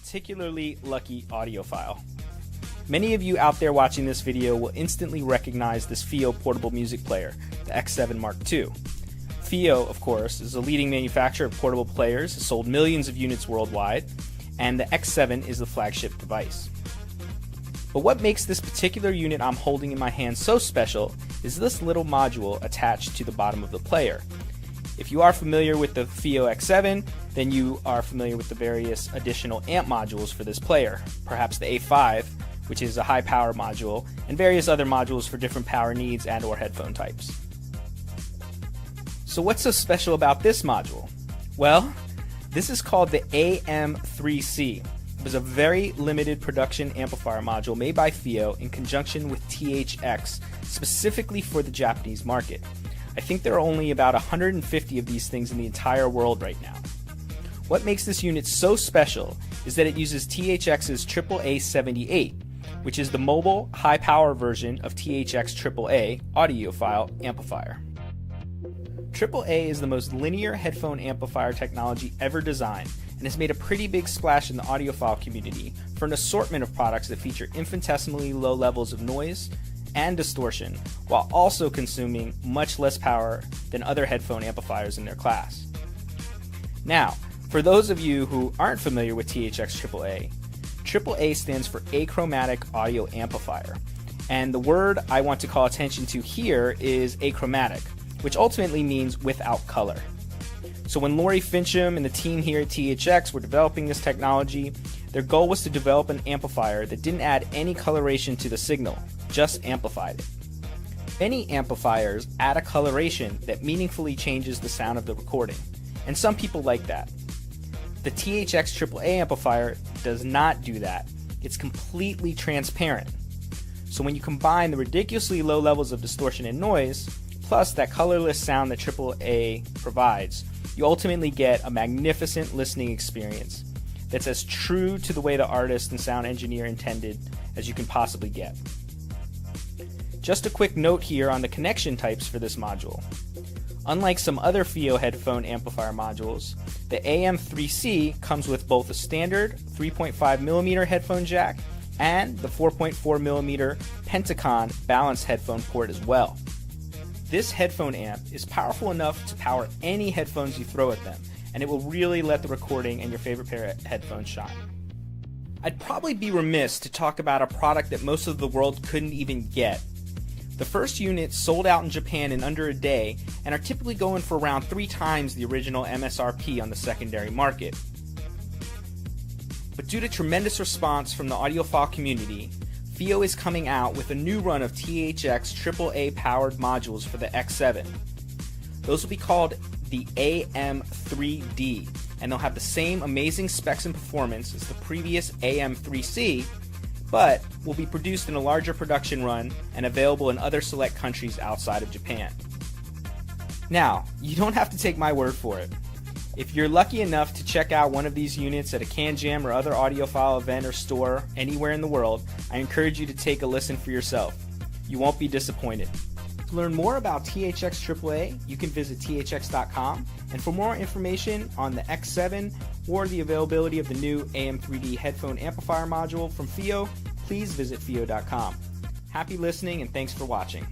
particularly lucky audiophile. Many of you out there watching this video will instantly recognize this FiiO portable music player, the X7 Mark II. FiiO, of course, is a leading manufacturer of portable players, has sold millions of units worldwide, and the X7 is the flagship device. But what makes this particular unit I'm holding in my hand so special is this little module attached to the bottom of the player. If you are familiar with the FiiO X7, then you are familiar with the various additional amp modules for this player, perhaps the A5, which is a high power module, and various other modules for different power needs and or headphone types. So what's so special about this module? Well, this is called the AM3C. It was a very limited production amplifier module made by FiiO in conjunction with THX, specifically for the Japanese market. I think there are only about 150 of these things in the entire world right now. What makes this unit so special is that it uses THX's Triple A 78, which is the mobile, high-power version of THX Triple A audiophile amplifier. Triple A is the most linear headphone amplifier technology ever designed and has made a pretty big splash in the audiophile community for an assortment of products that feature infinitesimally low levels of noise and distortion, while also consuming much less power than other headphone amplifiers in their class. Now, for those of you who aren't familiar with THX Triple A, Triple A stands for achromatic audio amplifier, and the word I want to call attention to here is achromatic, which ultimately means without color. So when Lori Fincham and the team here at THX were developing this technology, their goal was to develop an amplifier that didn't add any coloration to the signal, just amplified it. Many amplifiers add a coloration that meaningfully changes the sound of the recording, and some people like that. The THX Triple A amplifier does not do that. It's completely transparent. So when you combine the ridiculously low levels of distortion and noise, plus that colorless sound that Triple A provides, you ultimately get a magnificent listening experience that's as true to the way the artist and sound engineer intended as you can possibly get. Just a quick note here on the connection types for this module. Unlike some other FiiO headphone amplifier modules, the AM3C comes with both a standard 3.5mm headphone jack and the 4.4mm Pentacon balanced headphone port as well. This headphone amp is powerful enough to power any headphones you throw at them, and it will really let the recording and your favorite pair of headphones shine. I'd probably be remiss to talk about a product that most of the world couldn't even get. The first units sold out in Japan in under a day and are typically going for around 3 times the original MSRP on the secondary market. But due to tremendous response from the audiophile community, FiiO is coming out with a new run of THX Triple A powered modules for the X7. Those will be called the AM3D, and they'll have the same amazing specs and performance as the previous AM3C, but will be produced in a larger production run and available in other select countries outside of Japan. Now, you don't have to take my word for it. If you're lucky enough to check out one of these units at a CanJam or other audiophile event or store anywhere in the world, I encourage you to take a listen for yourself. You won't be disappointed. To learn more about THX Triple A, you can visit THX.com, and for more information on the X7 or the availability of the new AM3D headphone amplifier module from FiiO, please visit FiiO.com. Happy listening and thanks for watching.